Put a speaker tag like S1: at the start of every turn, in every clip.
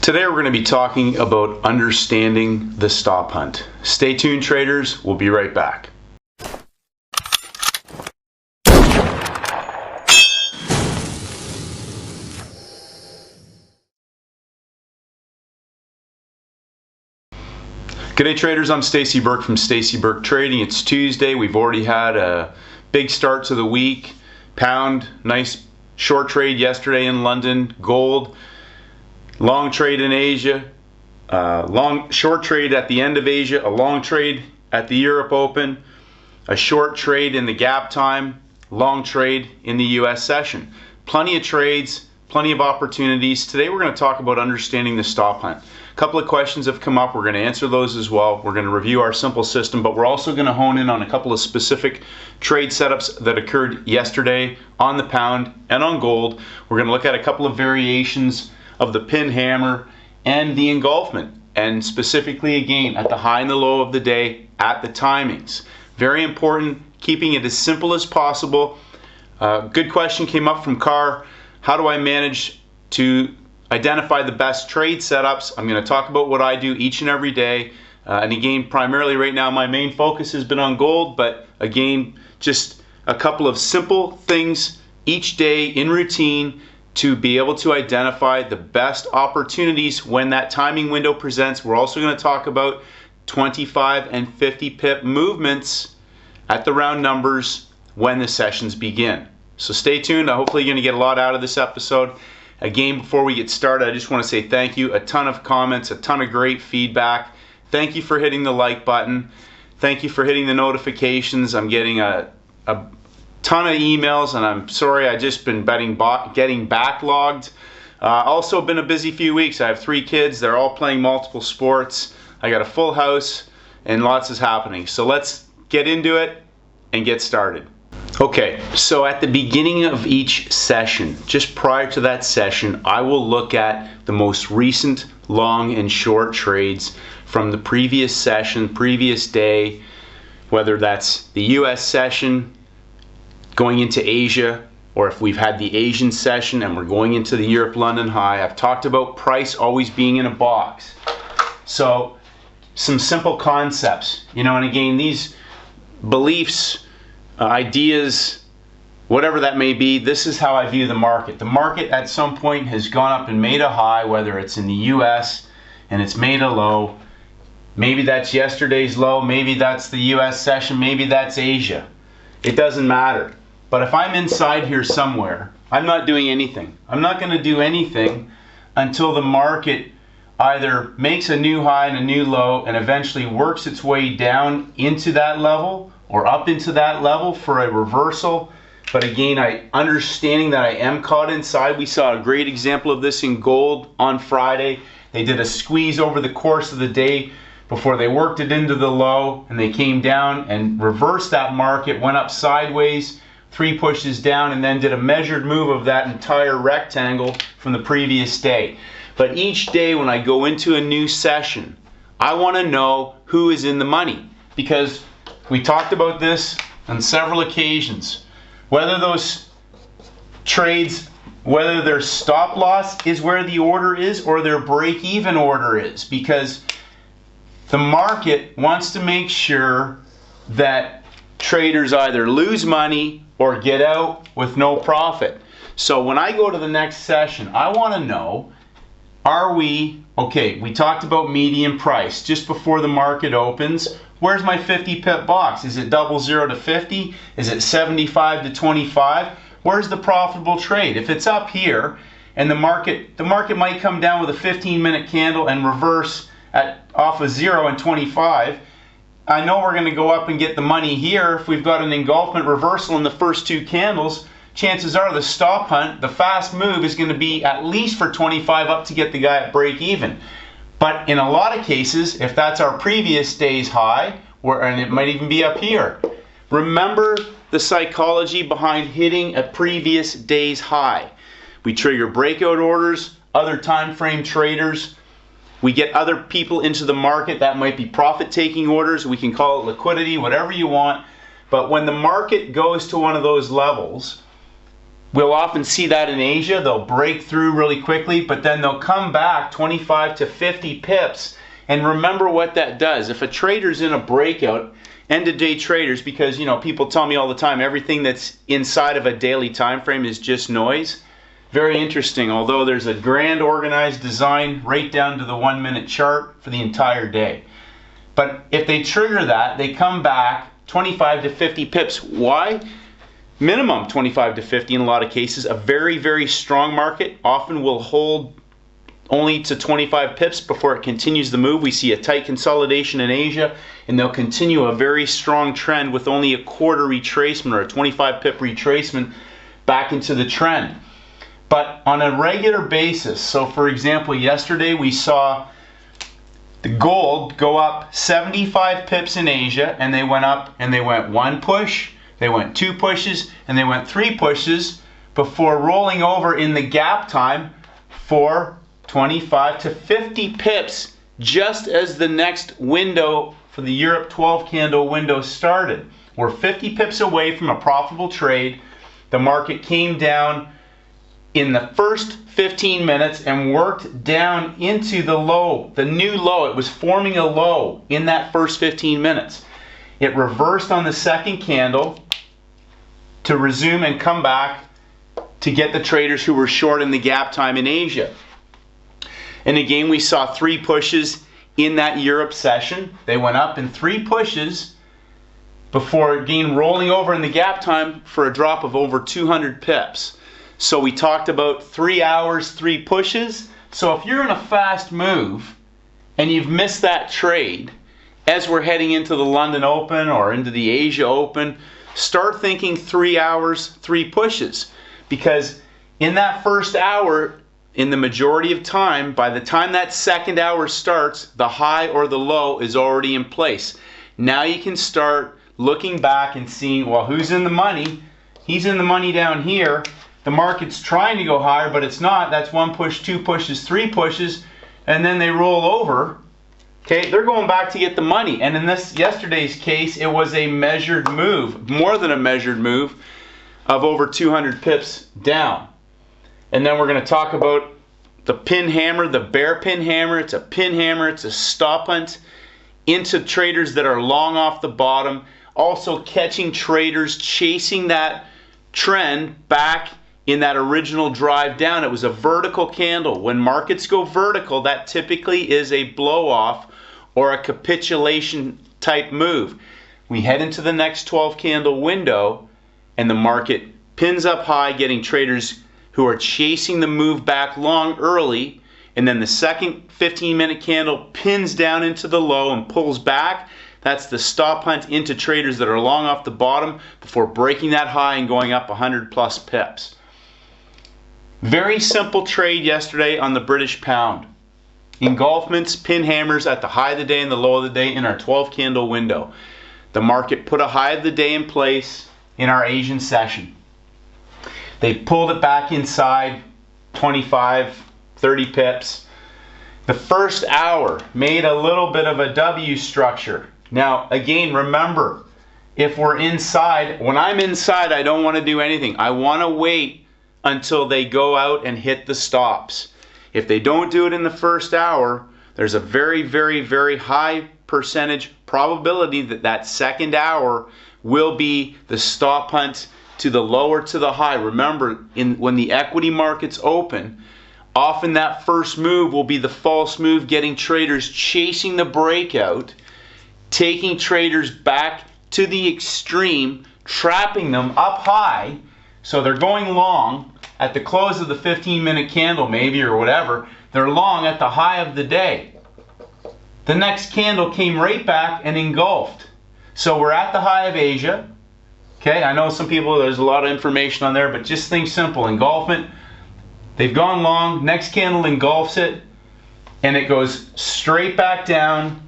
S1: Today we're going to be talking about understanding the stop hunt. Stay tuned, traders. We'll be right back. G'day traders, I'm Stacey Burke from Stacey Burke Trading. It's Tuesday. We've already had a big start to the week. Pound, nice short trade yesterday in London. Gold, long trade in Asia. Short trade at the end of Asia. A long trade at the Europe Open. A short trade in the gap time. Long trade in the US session. Plenty of trades, plenty of opportunities. Today we're going to talk about understanding the stop hunt. A couple of questions have come up. We're going to answer those as well. We're going to review our simple system, but we're also going to hone in on a couple of specific trade setups that occurred yesterday on the pound and on gold. We're going to look at a couple of variations of the pin hammer and the engulfment, and specifically again at the high and the low of the day at the timings. Very important, keeping it as simple as possible. Good question came up from Carr. How do I manage to identify the best trade setups? I'm going to talk about what I do each and every day. And again, primarily right now, my main focus has been on gold, but again, just a couple of simple things each day in routine to be able to identify the best opportunities when that timing window presents. We're also going to talk about 25 and 50 pip movements at the round numbers when the sessions begin. So stay tuned. Hopefully you're going to get a lot out of this episode. Again, before we get started, I just want to say thank you. A ton of comments, a ton of great feedback. Thank you for hitting the like button. Thank you for hitting the notifications. I'm getting a ton of emails, and I'm sorry, I've just been getting backlogged. Also been a busy few weeks. I have 3 kids. They're all playing multiple sports. I got a full house, and lots is happening. So let's get into it and get started. Okay, so at the beginning of each session, just prior to that session, I will look at the most recent long and short trades from the previous session, previous day, whether that's the US session going into Asia, or if we've had the Asian session and we're going into the Europe-London high. I've talked about price always being in a box. So some simple concepts, and again, these beliefs, ideas, whatever that may be, this is how I view the market. The market at some point has gone up and made a high, whether it's in the US and it's made a low. Maybe that's yesterday's low, maybe that's the US session, maybe that's Asia. It doesn't matter. But if I'm inside here somewhere, I'm not doing anything. I'm not going to do anything until the market either makes a new high and a new low and eventually works its way down into that level or up into that level for a reversal. But again, understanding that I am caught inside. We saw a great example of this in gold on Friday. They did a squeeze over the course of the day before they worked it into the low, and they came down and reversed that market, went up sideways, 3 pushes down, and then did a measured move of that entire rectangle from the previous day. But each day when I go into a new session, I want to know who is in the money, because we talked about this on several occasions. Whether those trades, whether their stop loss is where the order is or their break-even order is, because the market wants to make sure that traders either lose money or get out with no profit. So when I go to the next session, I want to know, we talked about median price just before the market opens. Where's my 50 pip box? Is it 00 to 50? Is it 75 to 25? Where's the profitable trade? If it's up here and the market might come down with a 15-minute candle and reverse off of 0 and 25. I know we're going to go up and get the money here. If we've got an engulfment reversal in the first 2 candles, chances are the stop hunt, the fast move, is going to be at least for 25 up to get the guy at break even. But in a lot of cases, if that's our previous day's high, and it might even be up here, remember the psychology behind hitting a previous day's high. We trigger breakout orders, other time frame traders. We get other people into the market. That might be profit-taking orders. We can call it liquidity, whatever you want. But when the market goes to one of those levels, We'll often see that in Asia. They'll break through really quickly, but then they'll come back 25 to 50 pips. And remember what that does. If a trader's in a breakout, end-of-day traders, because people tell me all the time everything that's inside of a daily time frame is just noise. Very interesting, although there's a grand organized design right down to the 1-minute chart for the entire day. But if they trigger that, they come back 25 to 50 pips. Why? Minimum 25 to 50 in a lot of cases. A very, very strong market often will hold only to 25 pips before it continues the move. We see a tight consolidation in Asia, and they'll continue a very strong trend with only a quarter retracement or a 25 pip retracement back into the trend. But on a regular basis, so for example, yesterday we saw the gold go up 75 pips in Asia, and they went up and they went one push, they went two pushes, and they went three pushes before rolling over in the gap time for 25 to 50 pips just as the next window for the Europe 12 candle window started. We're 50 pips away from a profitable trade. The market came down in the first 15 minutes and worked down into the low, the new low. It was forming a low in that first 15 minutes. It reversed on the second candle to resume and come back to get the traders who were short in the gap time in Asia. And again, we saw three pushes in that Europe session. They went up in three pushes before again rolling over in the gap time for a drop of over 200 pips. So we talked about 3 hours, three pushes. So if you're in a fast move and you've missed that trade, as we're heading into the London Open or into the Asia Open, start thinking 3 hours, three pushes. Because in that first hour, in the majority of time, by the time that second hour starts, the high or the low is already in place. Now you can start looking back and seeing, well, who's in the money? He's in the money down here. The market's trying to go higher, but it's not. That's one push, two pushes, three pushes, and then they roll over. Okay, they're going back to get the money. And in this yesterday's case, it was a measured move, more than a measured move, of over 200 pips down. And then we're going to talk about the pin hammer, the bear pin hammer. It's a pin hammer, it's a stop hunt into traders that are long off the bottom. Also catching traders chasing that trend back in that original drive down. It was a vertical candle. When markets go vertical, that typically is a blow off or a capitulation type move. We head into the next 12 candle window and the market pins up high, getting traders who are chasing the move back long early, and then the second 15-minute candle pins down into the low and pulls back. That's the stop hunt into traders that are long off the bottom before breaking that high and going up 100 plus pips. Very simple trade yesterday on the British pound. Engulfments, pin hammers at the high of the day and the low of the day in our 12 candle window. The market put a high of the day in place in our Asian session. They pulled it back inside 25, 30 pips. The first hour made a little bit of a W structure. Now, again, remember, if we're inside, when I'm inside, I don't want to do anything. I want to wait until they go out and hit the stops. If they don't do it in the first hour, there's a very, very, very high percentage probability that that second hour will be the stop hunt to the low or to the high. Remember, when the equity markets open, often that first move will be the false move, getting traders chasing the breakout, taking traders back to the extreme, trapping them up high. So they're going long at the close of the 15-minute candle maybe or whatever. They're long at the high of the day. The next candle came right back and engulfed. So we're at the high of Asia. Okay, I know some people, there's a lot of information on there, but just think simple. Engulfment, they've gone long, next candle engulfs it, and it goes straight back down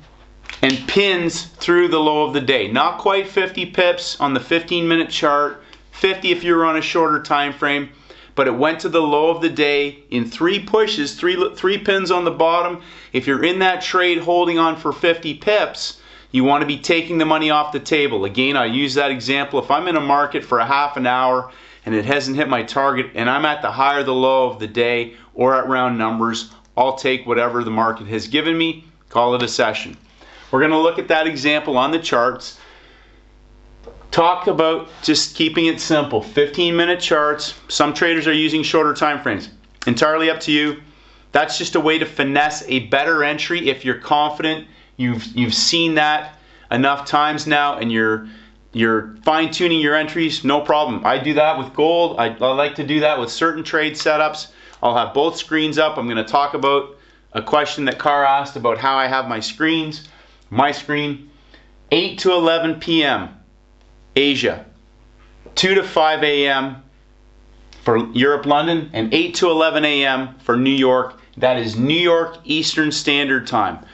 S1: and pins through the low of the day. Not quite 50 pips on the 15-minute chart, 50 if you're on a shorter time frame, but it went to the low of the day in three pushes, three pins on the bottom. If you're in that trade holding on for 50 pips, you want to be taking the money off the table. Again, I use that example. If I'm in a market for a half an hour and it hasn't hit my target and I'm at the high or the low of the day or at round numbers, I'll take whatever the market has given me, call it a session. We're going to look at that example on the charts. Talk about just keeping it simple. 15-minute charts. Some traders are using shorter time frames. Entirely up to you. That's just a way to finesse a better entry if you're confident. You've seen that enough times now and you're fine-tuning your entries, no problem. I do that with gold. I like to do that with certain trade setups. I'll have both screens up. I'm going to talk about a question that Carr asked about how I have my screens. My screen, 8 to 11 p.m. Asia, 2 to 5 a.m. for Europe, London, and 8 to 11 a.m. for New York. That is New York Eastern Standard Time.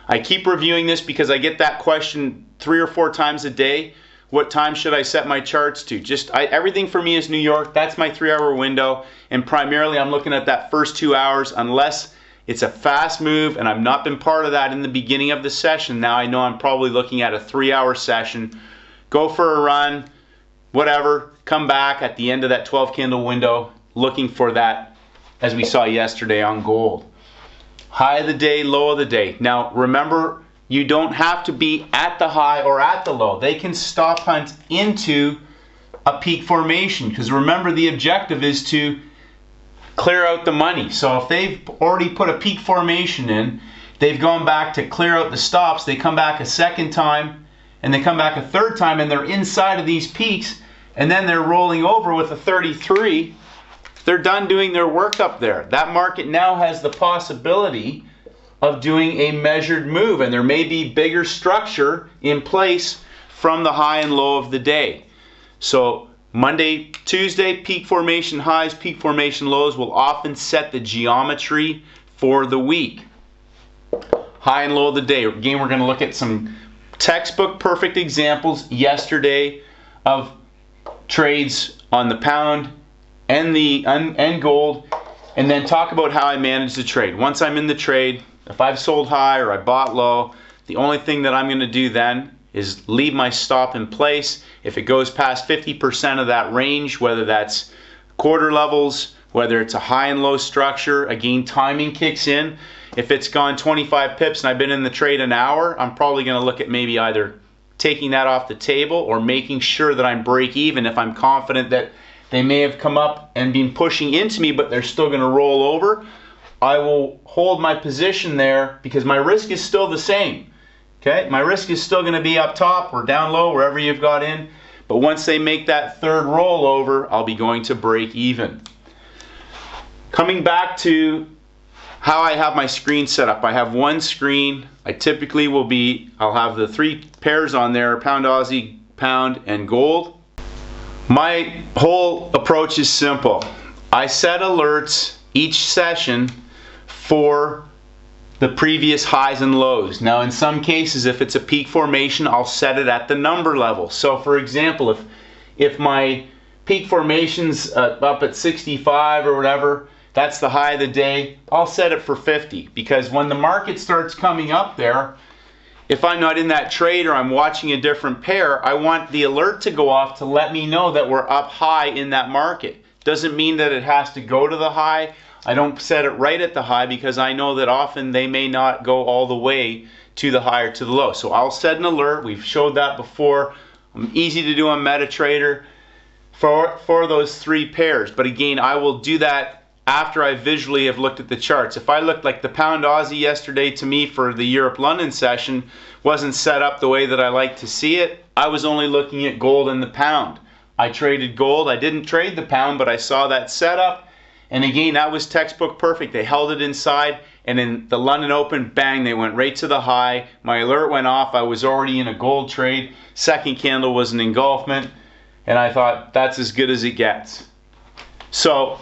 S1: I keep reviewing this because I get that question 3 or 4 times a day. What time should I set my charts to? Everything for me is New York. That's my 3-hour window, and primarily I'm looking at that first 2 hours unless it's a fast move and I've not been part of that in the beginning of the session. Now I know I'm probably looking at a 3-hour session. Go for a run, whatever, come back at the end of that 12 candle window looking for that, as we saw yesterday on gold. High of the day, low of the day. Now remember, you don't have to be at the high or at the low. They can stop hunt into a peak formation, because remember, the objective is to clear out the money. So if they've already put a peak formation in, they've gone back to clear out the stops, they come back a second time, and they come back a third time, and they're inside of these peaks, and then they're rolling over with a 33. They're done doing their work up there. That market now has the possibility of doing a measured move, and there may be bigger structure in place from the high and low of the day. So Monday, Tuesday, peak formation highs, peak formation lows will often set the geometry for the week. High and low of the day. Again, we're going to look at some textbook perfect examples yesterday of trades on the pound and gold, and then talk about how I manage the trade. Once I'm in the trade, if I've sold high or I bought low, the only thing that I'm going to do then is leave my stop in place. If it goes past 50% of that range, whether that's quarter levels, whether it's a high and low structure, again, timing kicks in. If it's gone 25 pips and I've been in the trade an hour, I'm probably going to look at maybe either taking that off the table or making sure that I'm break even if I'm confident that they may have come up and been pushing into me, but they're still going to roll over. I will hold my position there because my risk is still the same. Okay, my risk is still going to be up top or down low, wherever you've got in. But once they make that third rollover, I'll be going to break even. Coming back to how I have my screen set up. I have one screen. I typically I'll have the 3 pairs on there, pound Aussie, pound, and gold. My whole approach is simple. I set alerts each session for the previous highs and lows. Now in some cases, if it's a peak formation, I'll set it at the number level. So for example, if my peak formation's up at 65 or whatever, that's the high of the day, I'll set it for 50, because when the market starts coming up there, if I'm not in that trade or I'm watching a different pair, I want the alert to go off to let me know that we're up high in that market. Doesn't mean that it has to go to the high. I don't set it right at the high because I know that often they may not go all the way to the high or to the low. So I'll set an alert. We've showed that before. Easy to do on MetaTrader for those 3 pairs. But again, I will do that after I visually have looked at the charts. If I looked like the pound Aussie yesterday, to me for the Europe London session wasn't set up the way that I like to see it, I was only looking at gold and the pound. I traded gold. I didn't trade the pound, but I saw that setup. And again, that was textbook perfect. They held it inside, and in the London Open, bang, they went right to the high. My alert went off. I was already in a gold trade. Second candle was an engulfment, and I thought that's as good as it gets. So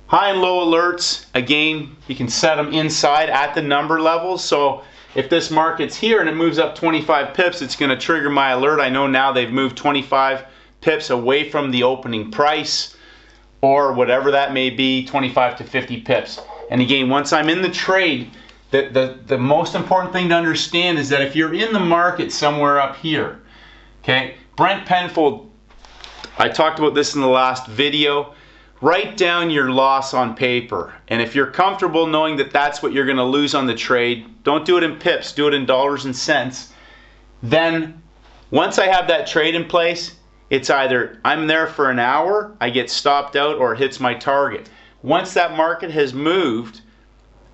S1: high and low alerts, again, you can set them inside at the number levels. So if this market's here and it moves up 25 pips, it's going to trigger my alert. I know now they've moved 25 pips away from the opening price, or whatever that may be, 25 to 50 pips. And again, once I'm in the trade, the most important thing to understand is that if you're in the market somewhere up here, okay, Brent Penfold I talked about this in the last video. Write down your loss on paper, and if you're comfortable knowing that that's what you're going to lose on the trade, don't do it in pips, do it in dollars and cents. Then once I have that trade in place, it's either I'm there for an hour, I get stopped out, or it hits my target. Once that market has moved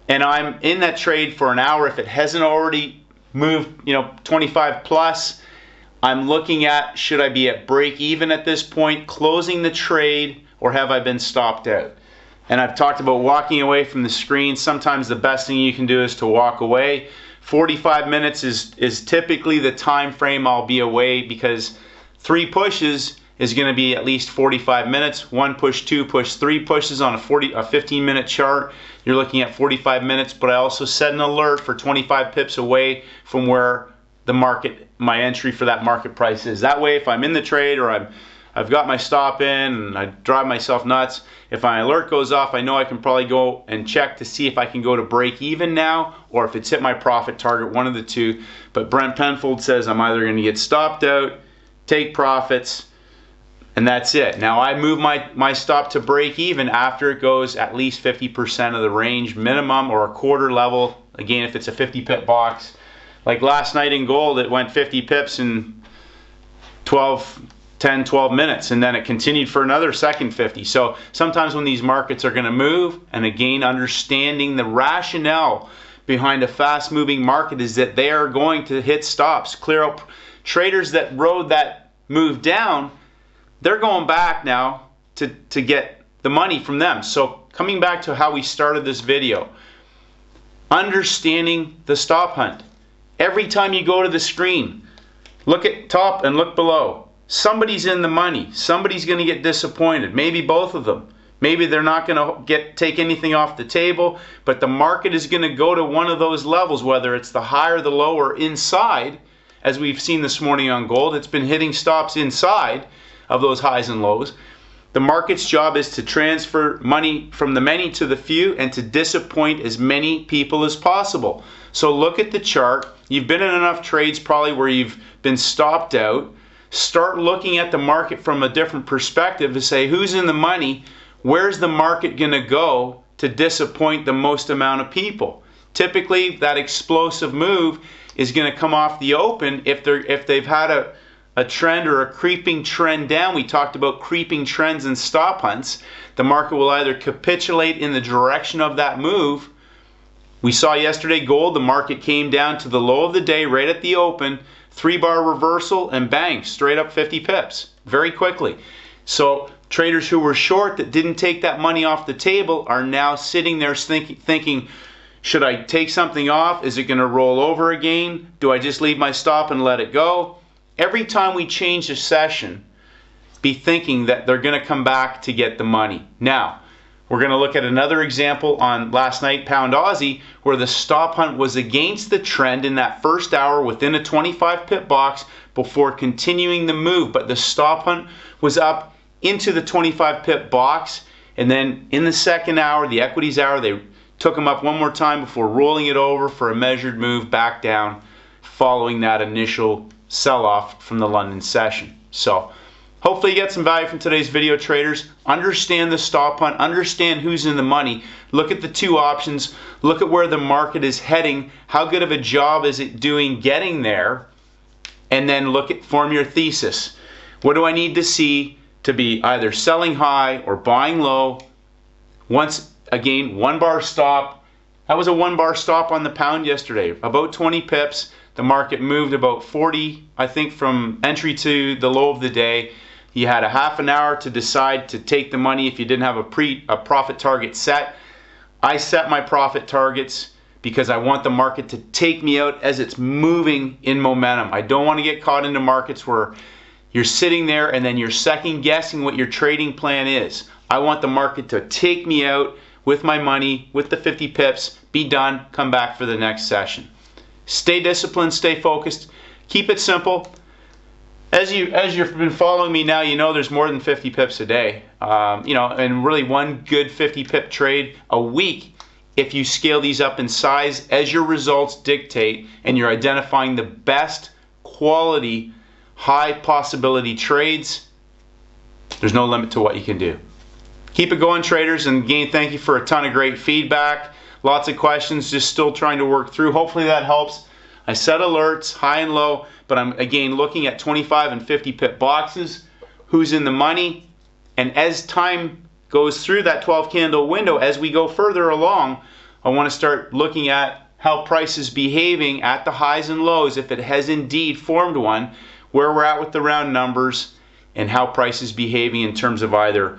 S1: and I'm in that trade for an hour, if it hasn't already moved 25 plus, I'm looking at, should I be at break even at this point, closing the trade, or have I been stopped out? And I've talked about walking away from the screen. Sometimes the best thing you can do is to walk away. 45 minutes is typically the time frame I'll be away, because 3 pushes is going to be at least 45 minutes. 1 push, 2 push, 3 pushes on a 15-minute chart. You're looking at 45 minutes, but I also set an alert for 25 pips away from where the market, my entry for that market price is. That way, if I'm in the trade or I've got my stop in and I drive myself nuts, if my alert goes off, I know I can probably go and check to see if I can go to break even now, or if it's hit my profit target, one of the two. But Brent Penfold says I'm either going to get stopped out, take profits, and that's it. Now I move my stop to break even after it goes at least 50% of the range minimum, or a quarter level. Again, if it's a 50 pip box. Like last night in gold, it went 50 pips in 10, 12 minutes, and then it continued for another second 50. So sometimes when these markets are going to move, and again, understanding the rationale behind a fast moving market is that they are going to hit stops, clear out. Traders that rode that move down, they're going back now to get the money from them. So coming back to how we started this video, understanding the stop hunt. Every time you go to the screen, look at top and look below. Somebody's in the money. Somebody's going to get disappointed. Maybe both of them. Maybe they're not going to take anything off the table, but the market is going to go to one of those levels, whether it's the high or the low or inside. As we've seen this morning on gold, it's been hitting stops inside of those highs and lows. The market's job is to transfer money from the many to the few and to disappoint as many people as possible. So look at the chart. You've been in enough trades probably where you've been stopped out. Start looking at the market from a different perspective to say, who's in the money? Where's the market going to go to disappoint the most amount of people? Typically, that explosive move is going to come off the open if they've had a trend or a creeping trend down. We talked about creeping trends and stop hunts. The market will either capitulate in the direction of that move. We saw yesterday gold, the market came down to the low of the day right at the open, 3-bar reversal, and bang, straight up 50 pips very quickly. So traders who were short that didn't take that money off the table are now sitting there thinking, should I take something off? Is it going to roll over again? Do I just leave my stop and let it go? Every time we change a session, be thinking that they're going to come back to get the money. Now, we're going to look at another example on last night, Pound Aussie, where the stop hunt was against the trend in that first hour within a 25 pip box before continuing the move. But the stop hunt was up into the 25 pip box, and then in the second hour, the equities hour, they took them up one more time before rolling it over for a measured move back down following that initial sell-off from the London session. So hopefully you get some value from today's video, traders. Understand the stop hunt, understand who's in the money, look at the two options, look at where the market is heading, how good of a job is it doing getting there, and then form your thesis. What do I need to see to be either selling high or buying low? Once again, 1-bar stop. That was a 1-bar stop on the pound yesterday, about 20 pips. The market moved about 40, I think, from entry to the low of the day. You had a half an hour to decide to take the money if you didn't have a profit target set. I set my profit targets because I want the market to take me out as it's moving in momentum. I don't want to get caught into markets where you're sitting there and then you're second guessing what your trading plan is. I want the market to take me out with my money, with the 50 pips, be done, come back for the next session. Stay disciplined, stay focused, keep it simple. As you've been following me now, you know there's more than 50 pips a day. And really one good 50 pip trade a week if you scale these up in size as your results dictate and you're identifying the best quality, high possibility trades. There's no limit to what you can do. Keep it going, traders, and again, thank you for a ton of great feedback. Lots of questions, just still trying to work through. Hopefully that helps. I set alerts high and low, but I'm again looking at 25 and 50 pip boxes, who's in the money, and as time goes through that 12 candle window, as we go further along, I want to start looking at how price is behaving at the highs and lows, if it has indeed formed one, where we're at with the round numbers, and how price is behaving in terms of either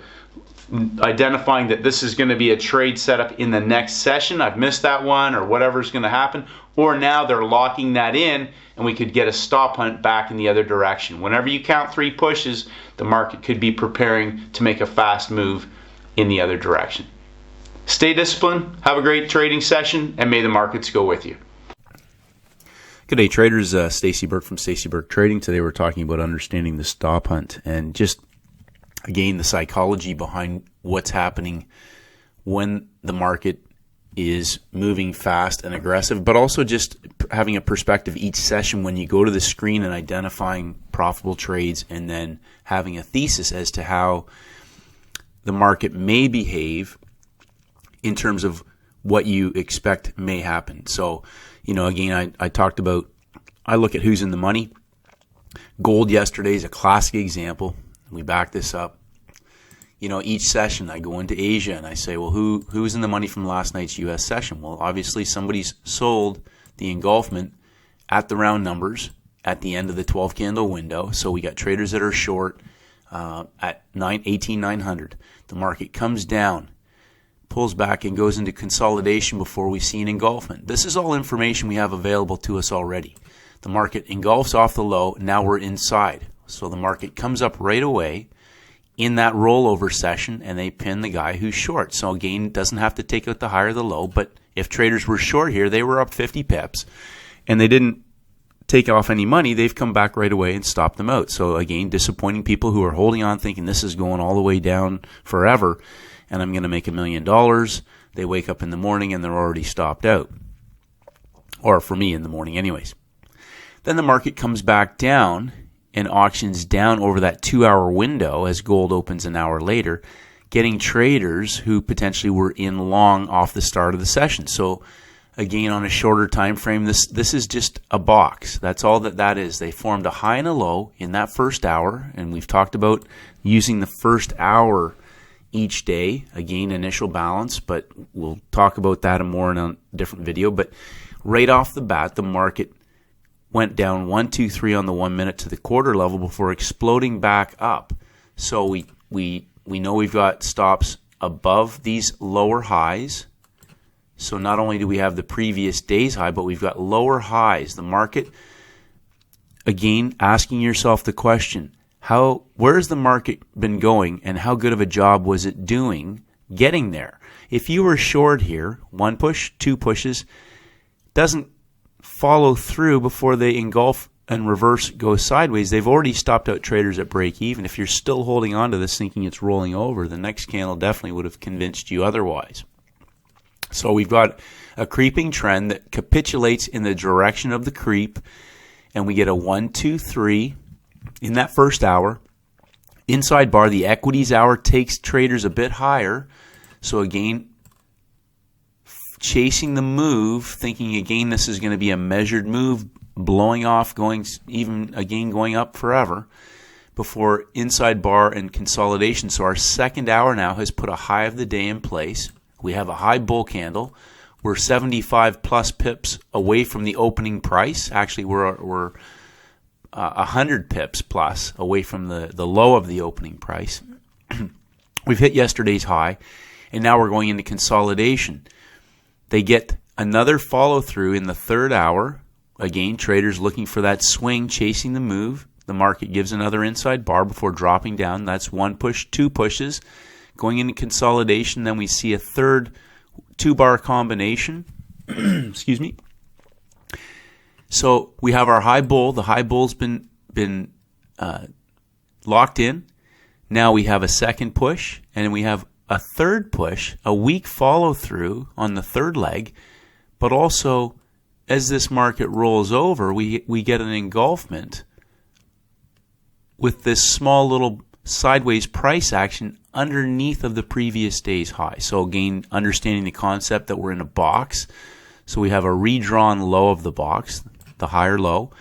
S1: identifying that this is going to be a trade setup in the next session, I've missed that one, or whatever's going to happen, or now they're locking that in and we could get a stop hunt back in the other direction. Whenever you count 3 pushes, the market could be preparing to make a fast move in the other direction. Stay disciplined, have a great trading session, and may the markets go with you.
S2: Good day, traders. Stacey Burke from Stacey Burke Trading. Today we're talking about understanding the stop hunt and just, again, the psychology behind what's happening when the market is moving fast and aggressive, but also just having a perspective each session when you go to the screen and identifying profitable trades, and then having a thesis as to how the market may behave in terms of what you expect may happen. So, again, I talked about, I look at who's in the money. Gold yesterday is a classic example. We back this up. Each session I go into Asia and I say, well, who's in the money from last night's U.S. session? Well, obviously somebody's sold the engulfment at the round numbers at the end of the 12 candle window. So we got traders that are short at 18,900. The market comes down, pulls back, and goes into consolidation before we see an engulfment. This is all information we have available to us already. The market engulfs off the low. Now we're inside. So the market comes up right away in that rollover session, and they pin the guy who's short. So again, doesn't have to take out the high or the low, but if traders were short here, they were up 50 pips, and they didn't take off any money, they've come back right away and stopped them out. So again, disappointing people who are holding on thinking this is going all the way down forever, and I'm going to make $1 million. They wake up in the morning and they're already stopped out. Or for me, in the morning anyways. Then the market comes back down and auctions down over that 2-hour window as gold opens an hour later, getting traders who potentially were in long off the start of the session. So again, on a shorter time frame, this is just a box. That's all that is. They formed a high and a low in that first hour, and we've talked about using the first hour each day. Again, initial balance, but we'll talk about that more in a different video. But right off the bat, the market went down 1, 2, 3 on the 1 minute to the quarter level before exploding back up. So we know we've got stops above these lower highs. So not only do we have the previous day's high, but we've got lower highs. The market, again, asking yourself the question, where's the market been going, and how good of a job was it doing getting there? If you were short here, 1 push, 2 pushes, doesn't follow through before they engulf and reverse go sideways, they've already stopped out traders at break even. If you're still holding on to this thinking it's rolling over, the next candle definitely would have convinced you otherwise. So we've got a creeping trend that capitulates in the direction of the creep, and we get a 1, 2, 3 in that first hour. Inside bar, the equities hour takes traders a bit higher. So again, chasing the move, thinking again this is going to be a measured move, blowing off, going up forever before inside bar and consolidation. So our second hour now has put a high of the day in place. We have a high bull candle. We're 75 plus pips away from the opening price. Actually, we're 100 pips plus away from the low of the opening price. We've hit yesterday's high, and now we're going into consolidation. They get another follow through in the third hour. Again, traders looking for that swing, chasing the move. The market gives another inside bar before dropping down. That's 1 push, 2 pushes. Going into consolidation, then we see a third 2-bar combination. Excuse me. So we have our high bull. The high bull's been locked in. Now we have a second push, and we have a third push, a weak follow through on the third leg, but also as this market rolls over, we get an engulfment with this small little sideways price action underneath of the previous day's high. So again, understanding the concept that we're in a box. So we have a redrawn low of the box, the higher low.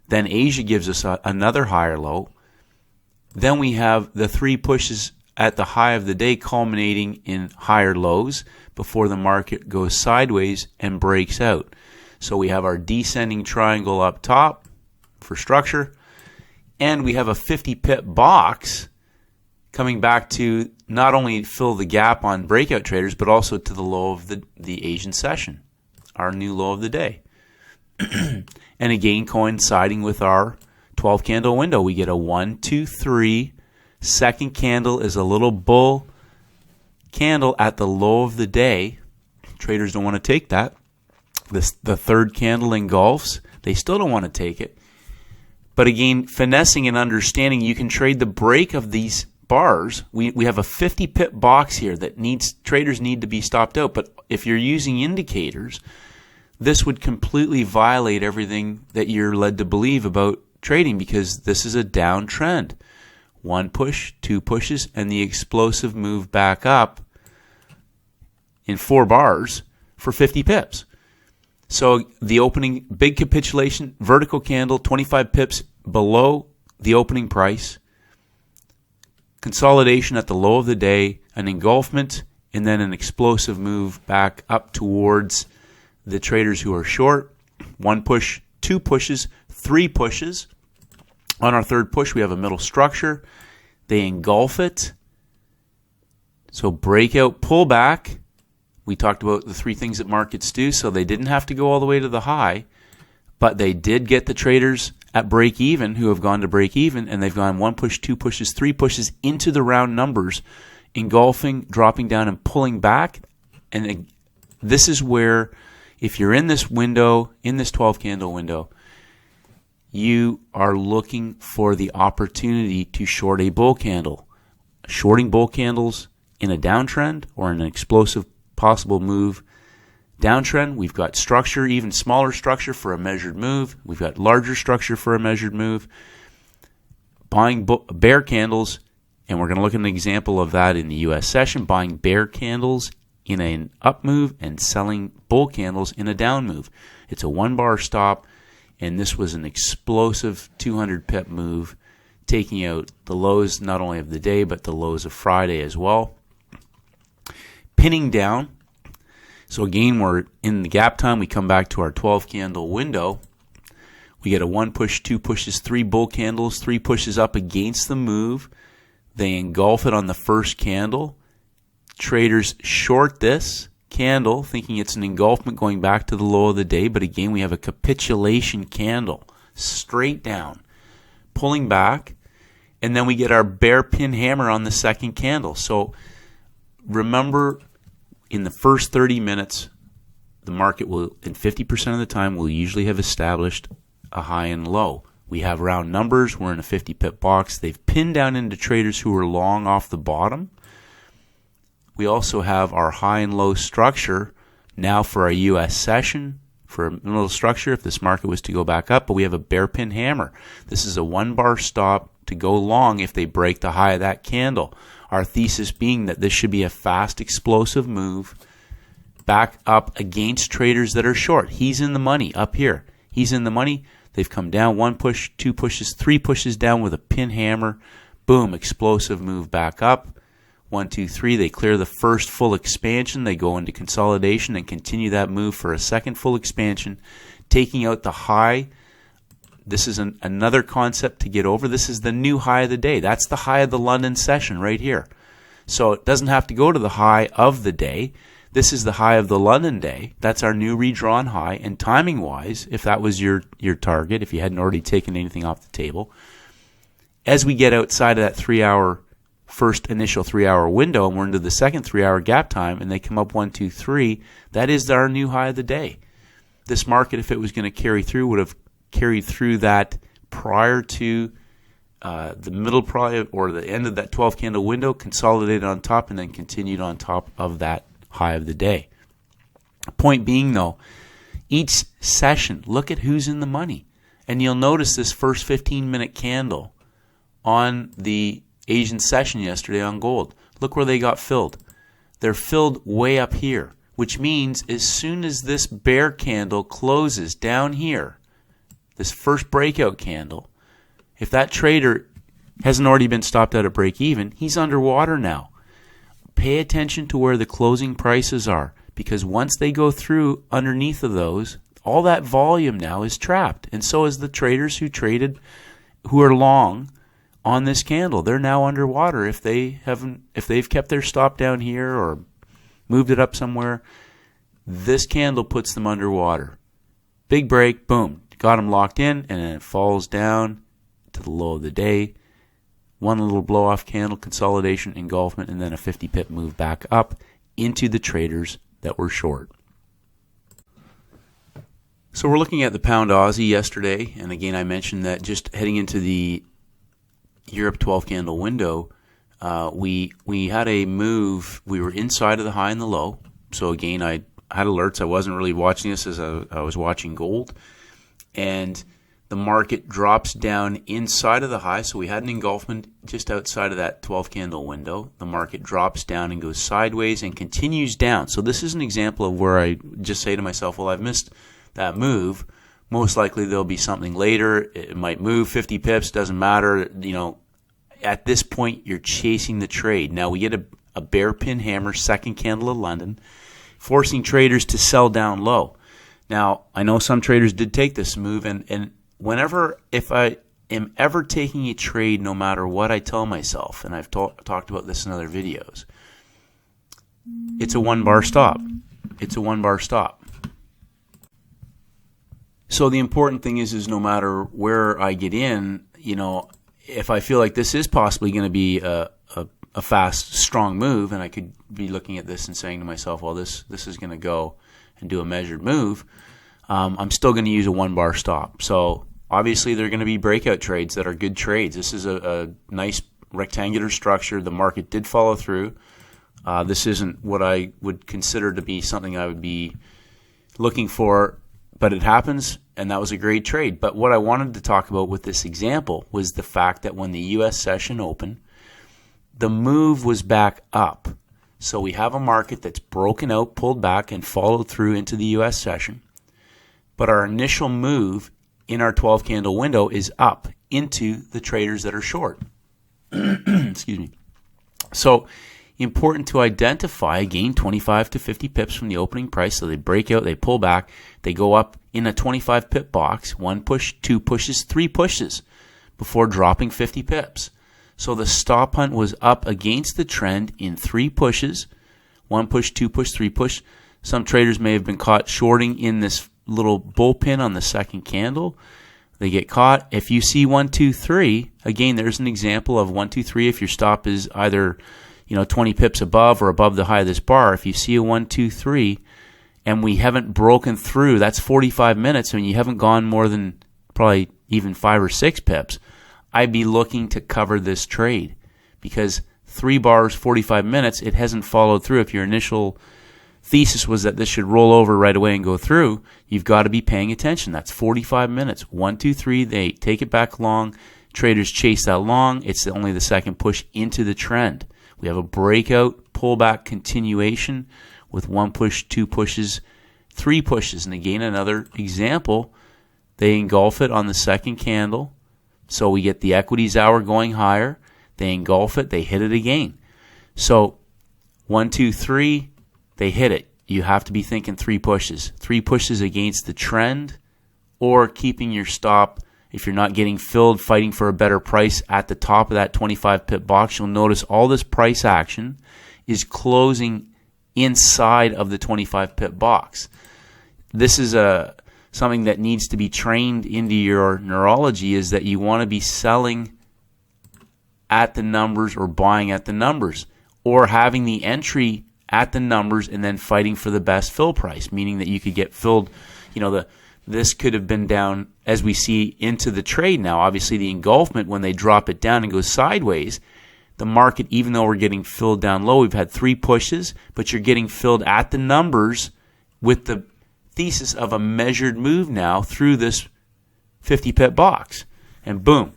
S2: Then Asia gives us another higher low. Then we have the three pushes at the high of the day culminating in higher lows before the market goes sideways and breaks out. So we have our descending triangle up top for structure, and we have a 50 pip box coming back to not only fill the gap on breakout traders, but also to the low of the Asian session, our new low of the day. And again, coinciding with our 12 candle window, we get a 1, 2, 3. Second candle is a little bull candle at the low of the day. Traders don't want to take that. The third candle engulfs. They still don't want to take it. But again, finessing and understanding, you can trade the break of these bars. We have a 50 pip box here that traders need to be stopped out. But if you're using indicators, this would completely violate everything that you're led to believe about trading, because this is a downtrend. 1 push, 2 pushes, and the explosive move back up in 4 bars for 50 pips. So the opening, big capitulation, vertical candle, 25 pips below the opening price, consolidation at the low of the day, an engulfment, and then an explosive move back up towards the traders who are short. 1 push, 2 pushes, 3 pushes. On our third push, we have a middle structure. They engulf it. So breakout, pullback. We talked about the 3 things that markets do, so they didn't have to go all the way to the high, but they did get the traders at break even who have gone to break even, and they've gone 1 push, 2 pushes, 3 pushes into the round numbers, engulfing, dropping down, and pulling back. And this is where, if you're in this window, in this 12 candle window, you are looking for the opportunity to short a bull candle. Shorting bull candles in a downtrend or in an explosive possible move downtrend. We've got structure, even smaller structure for a measured move. We've got larger structure for a measured move. Buying bear candles, and we're going to look at an example of that in the US session, buying bear candles in an up move and selling bull candles in a down move. It's a 1 bar stop. And this was an explosive 200 pip move, taking out the lows not only of the day, but the lows of Friday as well. Pinning down. So again, we're in the gap time. We come back to our 12 candle window. We get a 1 push, 2 pushes, 3 bull candles, 3 pushes up against the move. They engulf it on the first candle. Traders short this candle, thinking it's an engulfment going back to the low of the day, but again, we have a capitulation candle straight down, pulling back, and then we get our bear pin hammer on the second candle. So remember, in the first 30 minutes, the market will, in 50% of the time, will usually have established a high and low. We have round numbers. We're in a 50 pip box. They've pinned down into traders who are long off the bottom. We also have our high and low structure now for our US session, for a middle structure if this market was to go back up, but we have a bear pin hammer. This is a 1 bar stop to go long if they break the high of that candle. Our thesis being that this should be a fast, explosive move back up against traders that are short. He's in the money up here. He's in the money. They've come down 1 push, 2 pushes, 3 pushes down with a pin hammer. Boom, explosive move back up. 1, 2, 3, they clear the first full expansion. They go into consolidation and continue that move for a second full expansion, taking out the high. This is another concept to get over. This is the new high of the day. That's the high of the London session right here. So it doesn't have to go to the high of the day. This is the high of the London day. That's our new redrawn high. And timing-wise, if that was your target, if you hadn't already taken anything off the table, as we get outside of that 3-hour first initial 3-hour window, and we're into the second 3-hour gap time, and they come up 1, 2, 3, that is our new high of the day. This market, if it was going to carry through, would have carried through that prior to the middle or the end of that 12 candle window, consolidated on top, and then continued on top of that high of the day. Point being, though, each session, look at who's in the money. And you'll notice this first 15-minute candle on the Asian session yesterday on gold. Look where they got filled. They're filled way up here, which means as soon as this bear candle closes down here, this first breakout candle, if that trader hasn't already been stopped out at break even, he's underwater now. Pay attention to where the closing prices are, because once they go through underneath of those, all that volume now is trapped. And so is the traders who are long on this candle. They're now underwater if they've kept their stop down here or moved it up somewhere. This candle puts them underwater. Big break, boom, got them locked in, and then it falls down to the low of the day. One little blow-off candle, consolidation, engulfment, and then a 50 pip move back up into the traders that were short. So we're looking at the pound Aussie yesterday, and again I mentioned that just heading into the Europe 12 candle window, we had a move. We were inside of the high and the low. So again, I had alerts. I wasn't really watching this as I was watching gold, and the market drops down inside of the high. So we had an engulfment just outside of that 12 candle window. The market drops down and goes sideways and continues down. So this is an example of where I just say to myself, well, I've missed that move. Most likely there'll be something later. It might move 50 pips, doesn't matter. At this point, you're chasing the trade. Now we get a bear pin hammer, second candle of London, forcing traders to sell down low. Now, I know some traders did take this move, and if I am ever taking a trade, no matter what I tell myself, and I've talked about this in other videos, it's a one-bar stop. It's a one-bar stop. So the important thing is no matter where I get in, if I feel like this is possibly going to be a fast, strong move, and I could be looking at this and saying to myself, well, this is going to go and do a measured move, I'm still going to use a one-bar stop. So obviously there are going to be breakout trades that are good trades. This is a nice rectangular structure. The market did follow through. This isn't what I would consider to be something I would be looking for, but it happens, and that was a great trade. But what I wanted to talk about with this example was the fact that when the U.S. session opened, the move was back up. So we have a market that's broken out, pulled back, and followed through into the U.S. session. But our initial move in our 12 candle window is up into the traders that are short. Excuse me. So important to identify, again, 25 to 50 pips from the opening price. So they break out, they pull back, they go up in a 25 pip box, one push, two pushes, three pushes before dropping 50 pips. So the stop hunt was up against the trend in three pushes, one push, two push, three push. Some traders may have been caught shorting in this little bullpen on the second candle. They get caught. If you see 1, 2, 3, again, there's an example of 1, 2, 3. If your stop is either 20 pips above or above the high of this bar, if you see a 1, 2, 3, and we haven't broken through, that's 45 minutes, and you haven't gone more than probably even 5 or 6 pips, I'd be looking to cover this trade, because 3 bars, 45 minutes, it hasn't followed through. If your initial thesis was that this should roll over right away and go through, you've got to be paying attention. That's 45 minutes. 1, 2, 3, they take it back long. Traders chase that long. It's only the second push into the trend. We have a breakout, pullback continuation with 1 push, 2 pushes, 3 pushes. And again, another example, they engulf it on the second candle. So we get the equities hour going higher. They engulf it. They hit it again. So 1, 2, 3, they hit it. You have to be thinking 3 pushes. 3 pushes against the trend, or keeping your stop. If you're not getting filled, fighting for a better price at the top of that 25 pip box, you'll notice all this price action is closing inside of the 25 pip box. This is something that needs to be trained into your neurology, is that you want to be selling at the numbers or buying at the numbers, or having the entry at the numbers and then fighting for the best fill price, meaning that you could get filled. This could have been down, as we see into the trade now. Obviously, the engulfment, when they drop it down and go sideways, the market, even though we're getting filled down low, we've had 3 pushes, but you're getting filled at the numbers with the thesis of a measured move now through this 50 pip box. And boom,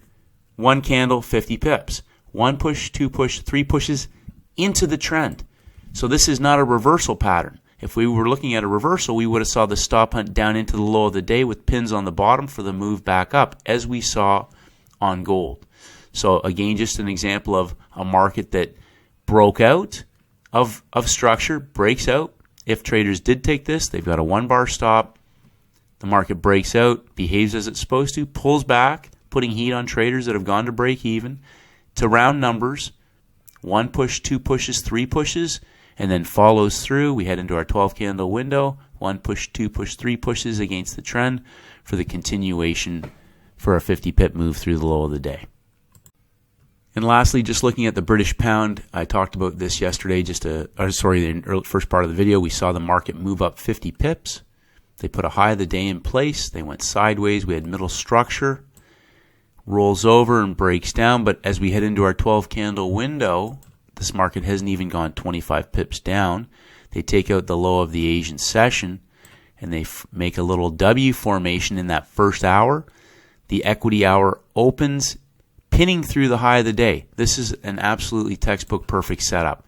S2: 1 candle, 50 pips. 1 push, 2 push, 3 pushes into the trend. So this is not a reversal pattern. If we were looking at a reversal, we would have saw the stop hunt down into the low of the day with pins on the bottom for the move back up, as we saw on gold. So again, just an example of a market that broke out of structure, breaks out. If traders did take this, they've got a 1-bar stop. The market breaks out, behaves as it's supposed to, pulls back, putting heat on traders that have gone to break even. To round numbers, 1 push, 2 pushes, 3 pushes, and then follows through. We head into our 12 candle window. 1 push, 2 push, 3 pushes against the trend for the continuation for a 50 pip move through the low of the day. And lastly, just looking at the British pound, I talked about this yesterday, in the first part of the video. We saw the market move up 50 pips. They put a high of the day in place. They went sideways. We had middle structure, rolls over and breaks down. But as we head into our 12 candle window, this market hasn't even gone 25 pips down. They take out the low of the Asian session and they make a little W formation in that first hour. The equity hour opens, pinning through the high of the day. This is an absolutely textbook perfect setup.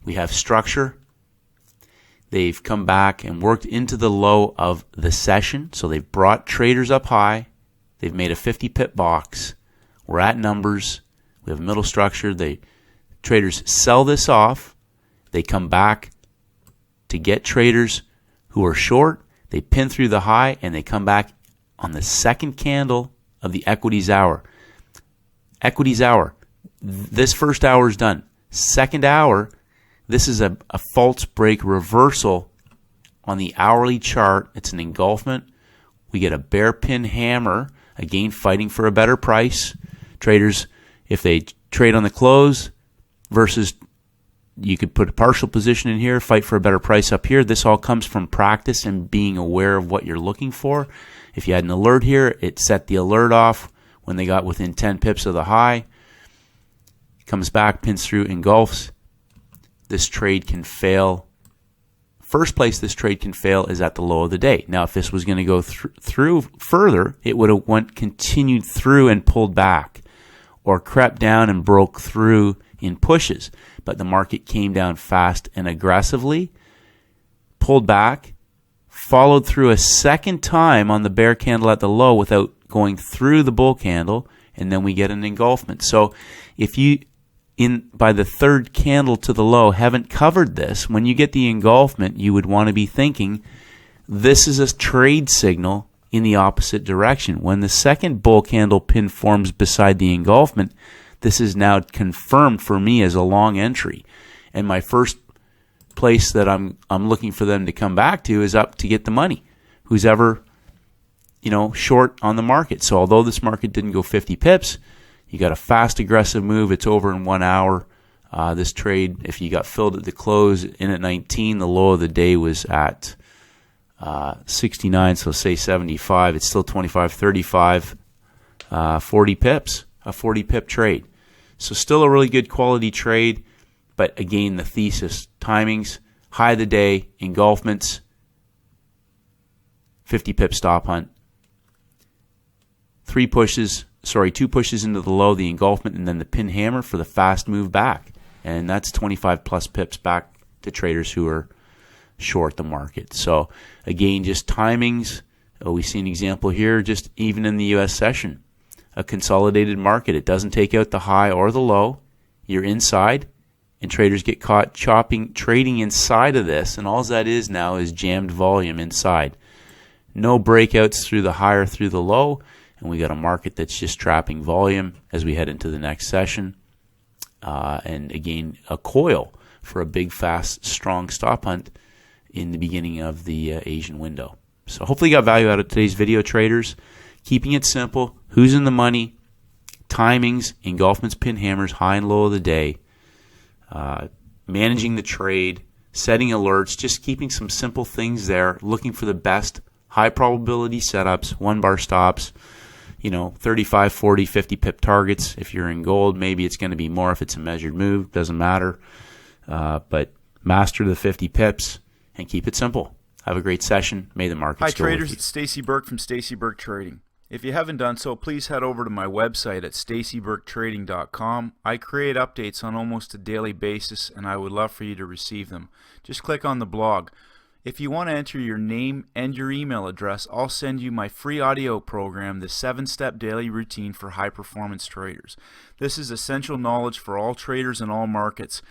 S2: We have structure. They've come back and worked into the low of the session. So they've brought traders up high. They've made a 50 pip box. We're at numbers. We have middle structure. Traders sell this off. They come back to get traders who are short. They pin through the high and they come back on the second candle of the equities hour. Equities hour. This first hour is done. Second hour, this is a false break reversal on the hourly chart. It's an engulfment. We get a bear pin hammer, again fighting for a better price. Traders, if they trade on the close versus you could put a partial position in here, fight for a better price up here. This all comes from practice and being aware of what you're looking for. If you had an alert here, it set the alert off when they got within 10 pips of the high. Comes back, pins through, engulfs. This trade can fail. First place this trade can fail is at the low of the day. Now, if this was going to go through further, it would have continued through and pulled back, or crept down and broke through in pushes. But the market came down fast and aggressively, pulled back, followed through a second time on the bear candle at the low without going through the bull candle, and then we get an engulfment. So if you, by the third candle to the low, haven't covered this, when you get the engulfment, you would want to be thinking, this is a trade signal in the opposite direction. When the second bull candle pin forms beside the engulfment, this is now confirmed for me as a long entry. And my first place that I'm looking for them to come back to is up to get the money. Who's ever, short on the market. So although this market didn't go 50 pips, you got a fast, aggressive move. It's over in 1 hour. This trade, if you got filled at the close in at 19, the low of the day was at 69, so say 75. It's still 25, 35, 40 pips, a 40 pip trade. So still a really good quality trade. But again, the thesis, timings, high of the day, engulfments, 50 pip stop hunt. 2 pushes into the low, the engulfment, and then the pin hammer for the fast move back. And that's 25 plus pips back to traders who are short the market. So again, just timings. We see an example here, just even in the U.S. session. A consolidated market. It doesn't take out the high or the low. You're inside, and traders get caught trading inside of this, and all that is now is jammed volume inside. No breakouts through the high or through the low, and we got a market that's just trapping volume as we head into the next session. And again, a coil for a big, fast, strong stop hunt in the beginning of the Asian window. So hopefully you got value out of today's video, traders. Keeping it simple, who's in the money, timings, engulfments, pin hammers, high and low of the day, managing the trade, setting alerts, just keeping some simple things there, looking for the best high probability setups, 1-bar stops, 35, 40, 50 pip targets. If you're in gold, maybe it's going to be more if it's a measured move, doesn't matter. But master the 50 pips and keep it simple. Have a great session. May the markets go with you.
S3: Hi traders, it's Stacey Burke from Stacey Burke Trading.
S2: If you haven't done so, please head over to my website at staceyburktrading.com. I create updates on almost a daily basis, and I would love for you to receive them. Just click on the blog. If you want to enter your name and your email address, I'll send you my free audio program, the 7-Step Daily Routine for High-Performance Traders. This is essential knowledge for all traders in all markets,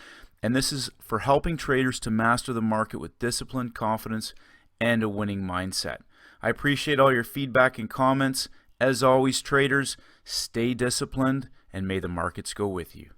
S2: and this is for helping traders to master the market with discipline, confidence, and a winning mindset. I appreciate all your feedback and comments. As always, traders, stay disciplined, and may the markets go with you.